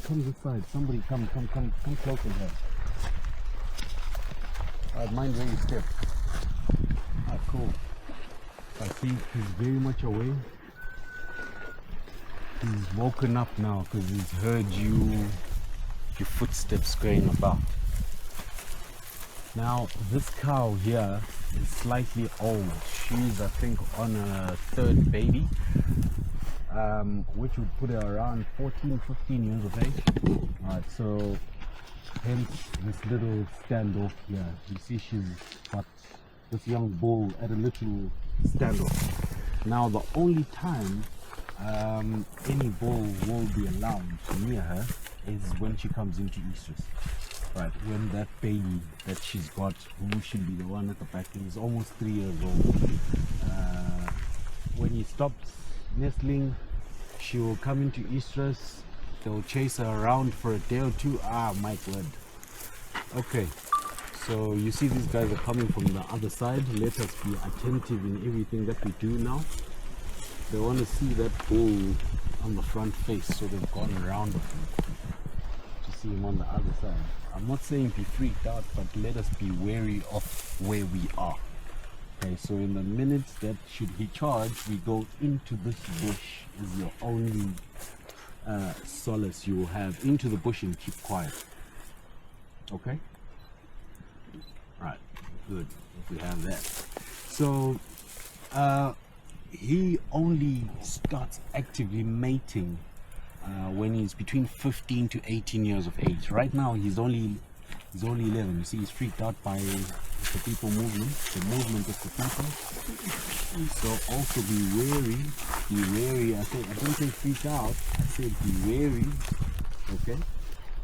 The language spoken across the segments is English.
Come this side. Somebody come closer here. Alright, mind where you step. Ah, cool. I see he's very much away. He's woken up now because he's heard your footsteps going about. Now this cow here is slightly old. She's, I think, on a third baby, which would put her around 14, 15 years of age. Alright, so hence this little standoff here. You see she's got this young bull at a little standoff. Now the only time any bull will be allowed near her is when she comes into estrus. Right, when that baby that she's got, who should be the one at the back, is almost 3 years old. When he stops nestling, she will come into estrus. They'll chase her around for a day or two. Ah, my word. Okay, so you see these guys are coming from the other side. Let us be attentive in everything that we do now. They want to see that bull on the front face, so they've gone around him to see him on the other side. I'm not saying be freaked out, but let us be wary of where we are. Okay, so in the minutes that should he charge, we go into this bush is your only solace you will have. Into the bush and keep quiet. Okay? Right, good. If we have that. So he only starts actively mating when he's between 15 to 18 years of age. Right now he's only 11. You see, he's freaked out by the people movement, the movement of the people. So also be wary. I didn't say freak out, I said be wary. Okay,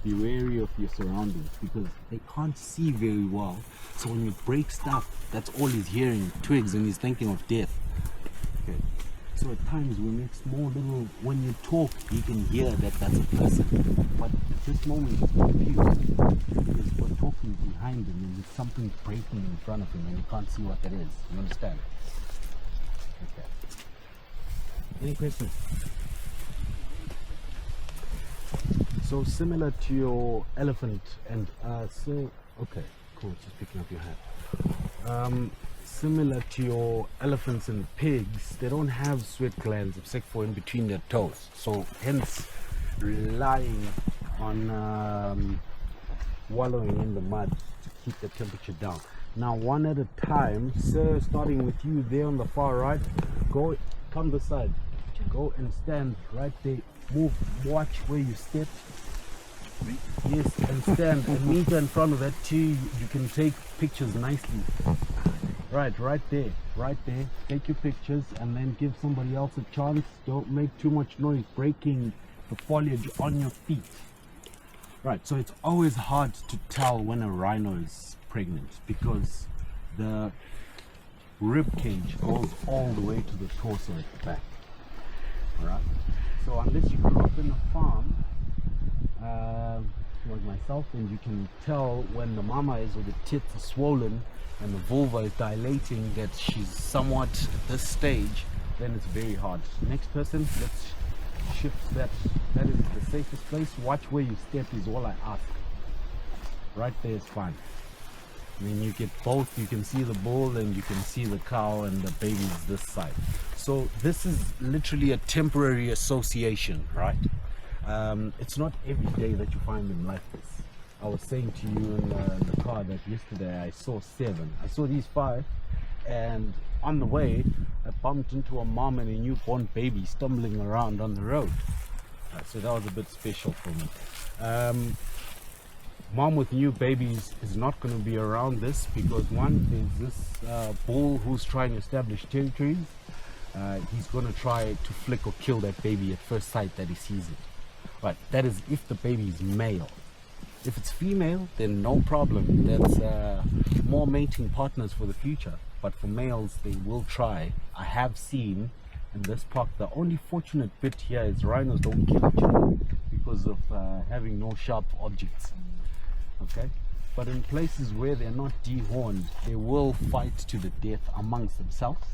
be wary of your surroundings, because they can't see very well. So when you break stuff, that's all he's hearing, twigs, and he's thinking of death. Okay. So at times we make small little, when you talk, you can hear that that's a person. But at this moment he's confused because we're talking behind him and there's something breaking in front of him and you can't see what that is. You understand? Okay. Any questions? So similar to your elephant and okay, cool, just picking up your hat. Similar to your elephants and pigs, they don't have sweat glands except for in between their toes. So hence relying on wallowing in the mud to keep the temperature down. Now one at a time. Sir, starting with you there on the far right, come this side. Go and stand right there. Move, watch where you step. Yes, and stand a meter in front of that tree. You can take pictures nicely. Right there. Take your pictures and then give somebody else a chance. Don't make too much noise breaking the foliage on your feet. Right, so it's always hard to tell when a rhino is pregnant because the rib cage goes all the way to the torso at the back. Alright, so unless you grew up in a farm like myself, and you can tell when the mama is, or the tits are swollen and the vulva is dilating, that she's somewhat at this stage, then it's very hard. Next person, let's shift that. That is the safest place. Watch where you step is all I ask. Right there is fine. I mean, you get both. You can see the bull and you can see the cow and the baby's this side. So this is literally a temporary association, right? It's not every day that you find them like this. I was saying to you in the car that yesterday I saw 7. I saw these 5, and on the way I bumped into a mom and a newborn baby stumbling around on the road. So that was a bit special for me. Mom with new babies is not going to be around this because one, there's this bull who's trying to establish territories. He's going to try to flick or kill that baby at first sight that he sees it. Right, that is if the baby is male. If it's female, then no problem. That's more mating partners for the future. But for males, they will try. I have seen in this park, the only fortunate bit here is rhinos don't kill each other because of having no sharp objects. Okay, but in places where they're not dehorned, they will fight to the death amongst themselves.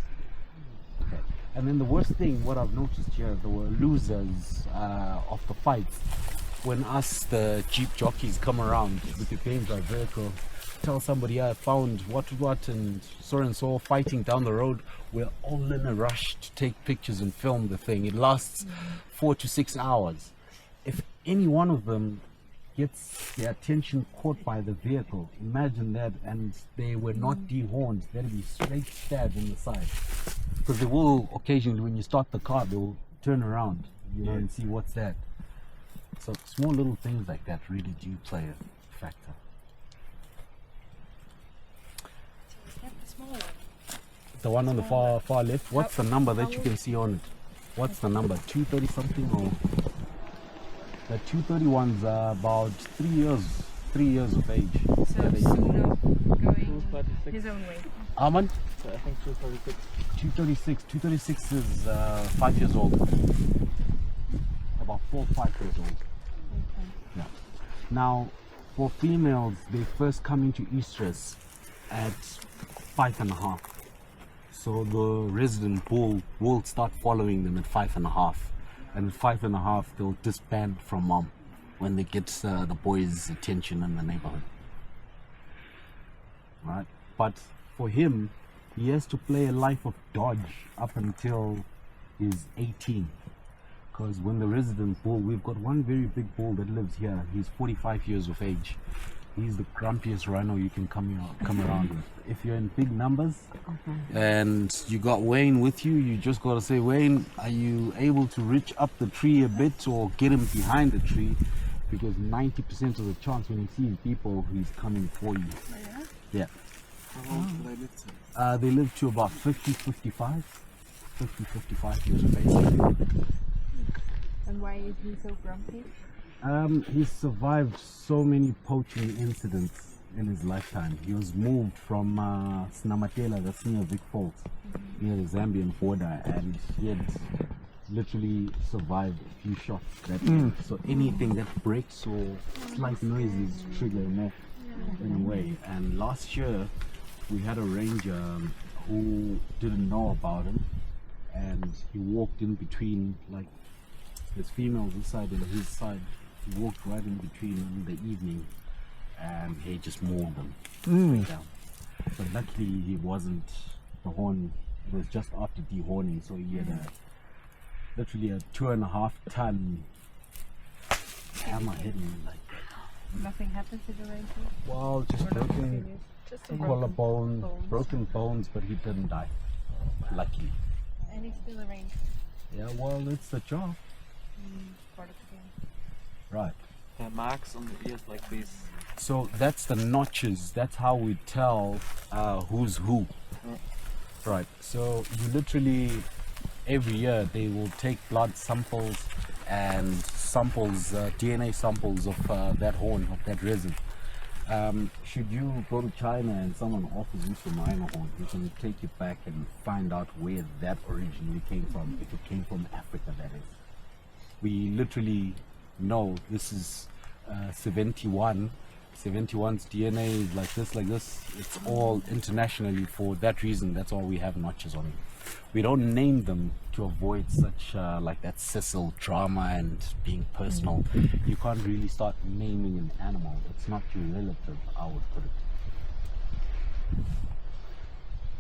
Okay, and then the worst thing, what I've noticed here, there were losers of the fights when us, the Jeep jockeys, come around with the game drive vehicle, tell somebody I found what and so fighting down the road, we're all in a rush to take pictures and film the thing. It lasts 4 to 6 hours. If any one of them gets their attention caught by the vehicle, imagine that, and they were not dehorned, they'd be straight stabbed in the side. Because they will occasionally, when you start the car, they'll turn around, you know, and see what's that. So small little things like that really do play a factor. So is that the small one? The one on the far left, what's the number that you can see on it? What's the number? 230 something? Or the 231's about 3 years of age. So Suno going his own way. Armand? So I think 236. 236 is 5 years old. About 4 or 5 years old. Okay. Yeah. Now, for females, they first come into estrus at 5.5. So the resident bull will start following them at 5.5. And at 5.5, they'll disband from mom when they get the boys' attention in the neighborhood. Right? But for him, he has to play a life of dodge up until he's 18. Because when the resident bull, we've got one very big bull that lives here. He's 45 years of age. He's the grumpiest rhino you can come around with. If you're in big numbers and you got Wayne with you, you just got to say, Wayne, are you able to reach up the tree a bit or get him behind the tree? Because 90% of the chance when he sees people, he's coming for you. Oh, Yeah. How long do they live to? They live to about 55 years of age. And why is he so grumpy? He's survived so many poaching incidents in his lifetime. He was moved from Snamatela, that's near Vic Falls, near the Zambian border, and he had literally survived a few shots that day. So anything that breaks or slight noises trigger him off in a way. And last year we had a ranger who didn't know about him, and he walked in between, like, his females this side and his side. He walked right in between in the evening, and he just mauled them straight down. But luckily he wasn't the horn. It was just after dehorning, so he had literally a 2.5 ton hammer hitting him. Like, Nothing happened to the ranger? well, just Or nothing broken serious? Just a collarbone, bones. broken bones, but he didn't die. Luckily. And he's still a ranger. Yeah, well, it's the job. Part of the game. Right. There are marks on the ears like this. So that's the notches. That's how we tell who's who. Right. So you literally, every year they will take blood samples and samples, DNA samples of that horn, of that resin. Should you go to China and someone offers you some rhino horn, you can take it back and find out where that originally came from, if it came from Africa, that is. We literally know this is 71. 71's DNA is like this. It's all internationally for that reason. That's why we have notches on it. We don't name them to avoid such like that Cecil drama and being personal. You can't really start naming an animal. It's not your relative, I would put it.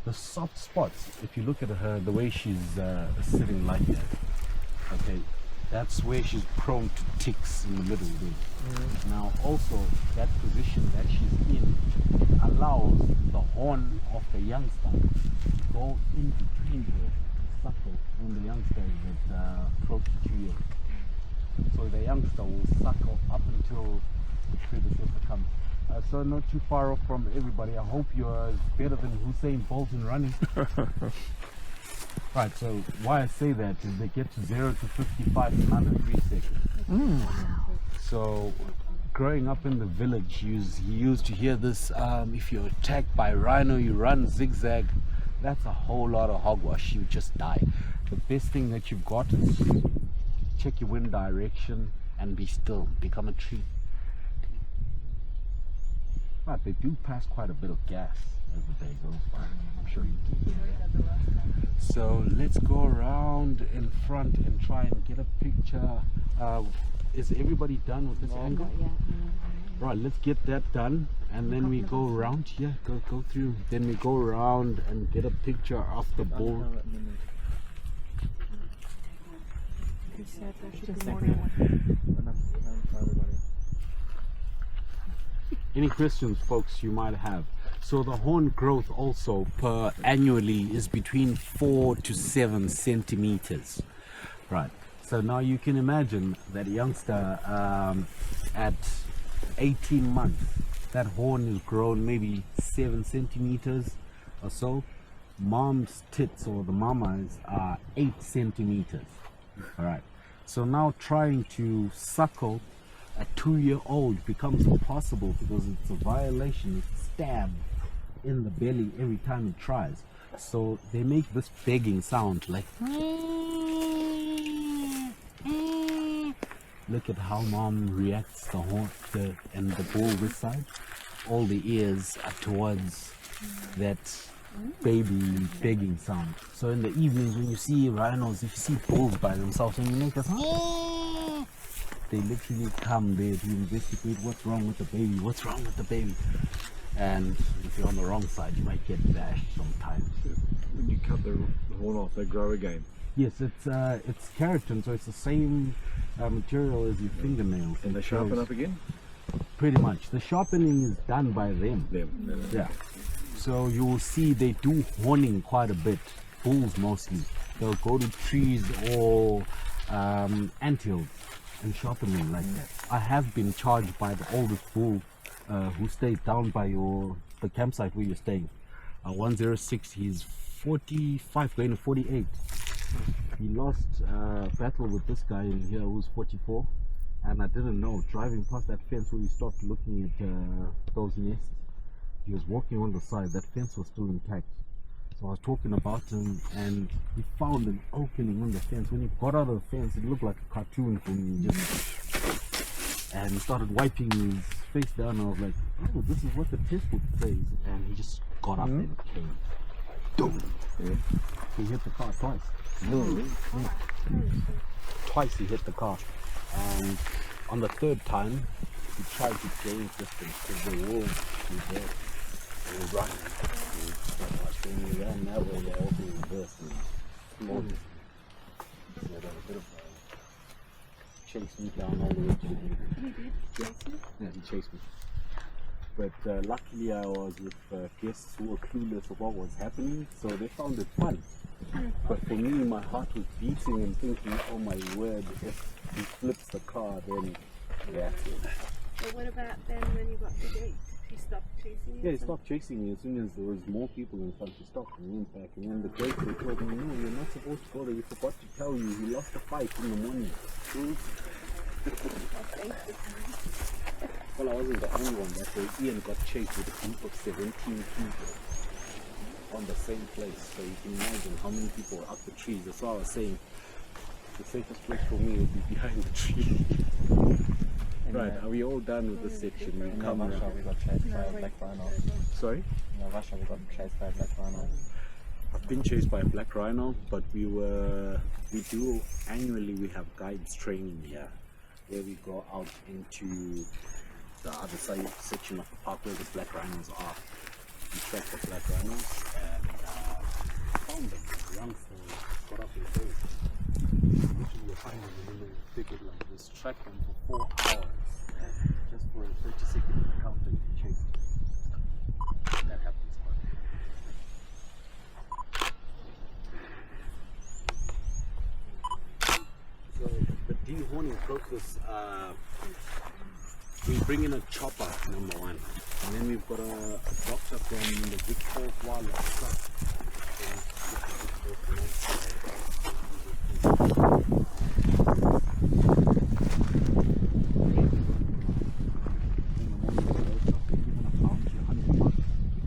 The soft spots, if you look at her, the way she's sitting like that, okay, that's where she's prone to ticks in the middle there. Now also that position that she's in allows the horn of the youngster to go in between her suckle when the youngster is at close to 2 years. So the youngster will suckle up until the predecessor comes. So not too far off from everybody. I hope you're better than Hussein Bolt in running. Right, so why I say that is they get to 0 to 55 in under 3 seconds. So growing up in the village, he used to hear this, if you're attacked by rhino, you run zigzag. That's a whole lot of hogwash, you just die. The best thing that you've got is check your wind direction and be still, become a tree. But they do pass quite a bit of gas as the day goes by. I'm sure you keep it. So let's go around in front and try and get a picture. Is everybody done with this angle? Not yet, no. Right, let's get that done, and then we go around here, go through, then we go around and get a picture of the bull. He said there should be more than one. Any questions, folks, you might have? So the horn growth also per annually is between 4 to 7 centimeters. Right. So now you can imagine that youngster at 18 months, that horn is grown maybe 7 centimeters or so. Mom's tits, or the mamas, are 8 centimeters. All right. So now trying to suckle a 2-year-old becomes impossible because it's a violation. It's stabbed in the belly every time it tries. So they make this begging sound like. Look at how mom reacts. The horn and the bull this side. All the ears are towards that baby begging sound. So in the evenings when you see rhinos, if you see bulls by themselves and you make this, they literally come there to investigate what's wrong with the baby, what's wrong with the baby. And if you're on the wrong side, you might get bashed sometimes. When you cut the horn off, they grow again. Yes, it's keratin, so it's the same material as your fingernails. And they sharpen up again? Pretty much. The sharpening is done by them. Yeah. So you will see they do horning quite a bit. Bulls mostly. They'll go to trees or anthills and sharpen them like that. I have been charged by the oldest bull who stayed down by the campsite where you're staying. 106, he's 45 going to 48. He lost a battle with this guy in here who's 44, and I didn't know. Driving past that fence where we stopped looking at those nests, he was walking on the side. That fence was still intact. So I was talking about him, and he found an opening on the fence. When he got out of the fence, it looked like a cartoon for me. And he started wiping his face down. I was like, oh, this is what the textbook says. And he just got up and came. Boom. Yeah. He hit the car twice. Twice he hit the car. And on the third time, he tried to gain distance because the wolves were there. They were running. When we ran that way, they also reversed and small distance. So there was a bit of chased me down all the way to the gate. He did chase you? Yeah, he chased me. But luckily I was with guests who were clueless of what was happening, so they found it fun. But for me, my heart was beating and thinking, oh my word, if he flips the car, then that's it. But what about then when you got to the gate? He stopped chasing you? Yeah, he stopped chasing me as soon as there was more people in front. He stopped and went back. And then the gate, they told me, no, you're not supposed to go there. We forgot to tell you. He lost a fight in the morning. Well, I wasn't the only one that day. Ian got chased with a group of 17 people on the same place. So you can imagine how many people were up the trees. That's why I was saying the safest place for me would be behind the tree. Right, are we all done with this section? We come Russia, we got chased by a black rhino. Sorry? In Russia, we got chased by a black rhino. I've been chased by a black rhino, but we do annually, we have guides training here where we go out into the other side section of the park where the black rhinos are. We track the black rhinos and found them. Youngsters got up in face. Literally, you find them in the thicket like this. Track them for 4 hours just for a 30-second encounter to chase them. That happens quite a lot. So the dehorning process, we bring in a chopper, number one, and then we've got a doctor from the Vic Falls Wildlife Trust.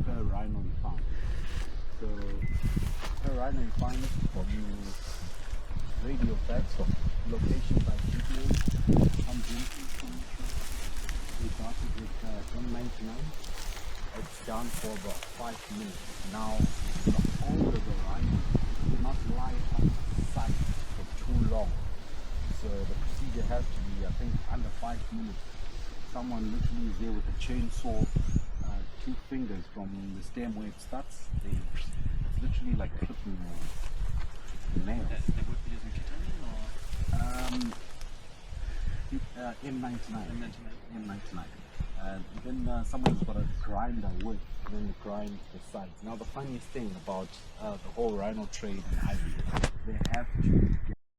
Per rhino we found. So per rhino we find you radio tracks of location by GPS, comes in. We started with 199. It's down for about 5 minutes. Now, the older the rhino do not lie on the side for too long. So the procedure has to be, I think, under 5 minutes. Someone literally is there with a chainsaw, 2 fingers from the stem where it starts. It's literally like clipping nails. They would be using ketamine or M99. And then someone's got a grinder with, then they grind the sides. Now the funniest thing about the whole rhino trade in Ivory, they have to